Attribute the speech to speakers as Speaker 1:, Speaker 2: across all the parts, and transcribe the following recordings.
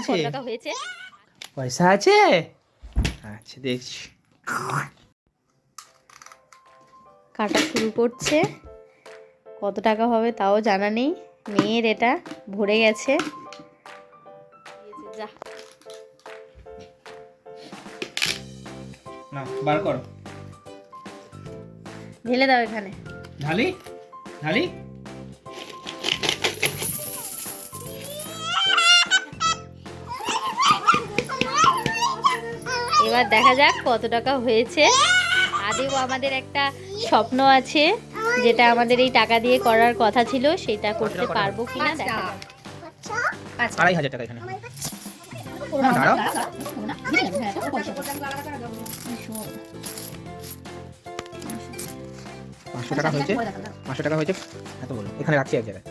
Speaker 1: আছে?
Speaker 2: কত টাকা হয়েছে।
Speaker 1: পয়সা আছে? আচ্ছা দেখছি।
Speaker 2: কাটা শুরু করছে। কত টাকা হবে তাও জানা নেই। মেয়ের এটা ভরে গেছে। যা
Speaker 1: না বার কর।
Speaker 2: ঢেলে দাও এখানে।
Speaker 1: ঢালি ঢালি।
Speaker 2: এবার দেখা যাক কত টাকা হয়েছে। আদেও আমাদের একটা স্বপ্ন আছে, যেটা আমাদের এই টাকা দিয়ে করার কথা ছিল, সেটা করতে পারবো কিনা দেখা যাক।
Speaker 1: 2500 টাকা এখানে। না দাঁড়াও। 500 টাকা হয়েছে। 500 টাকা হয়েছে। এত বলো এখানে রাখছি এক জায়গায়।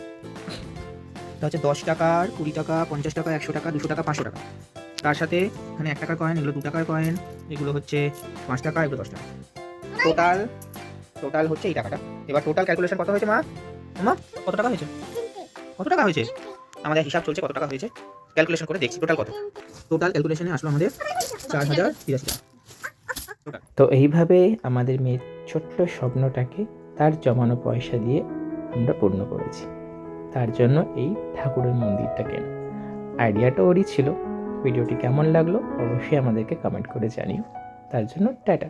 Speaker 1: এটা হচ্ছে 10 টাকার, 20 টাকা, 50 টাকা, 100 টাকা, 200 টাকা, 500 টাকা। তার সাথে এখানে 1 টাকার কয়েন, এগুলো 2 টাকার কয়েন, এগুলো হচ্ছে 5 টাকা, এগুলো 10 টাকা। টোটাল হচ্ছে এই টাকাটা। এবার টোটাল ক্যালকুলেশন কত হয়েছে মা? মা কত টাকা হয়েছে? কত টাকা হয়েছে? আমাদের হিসাব চলছে কত টাকা হয়েছে। ক্যালকুলেশন করে দেখছি টোটাল কত। টোটাল ক্যালকুলেশনে আসলো আমাদের 4083 টাকা। তো এইভাবে আমাদের মেয়ের ছোট্ট স্বপ্নটাকে তার জমানো পয়সা দিয়ে আমরা পূর্ণ করেছি। তার জন্য এই ঠাকুরের মন্দিরটা কেনা। আইডিয়াটা ওরই ছিল। ভিডিওটি কেমন লাগলো অবশ্যই আমাদেরকে কমেন্ট করে জানিও। তার জন্য টাটা।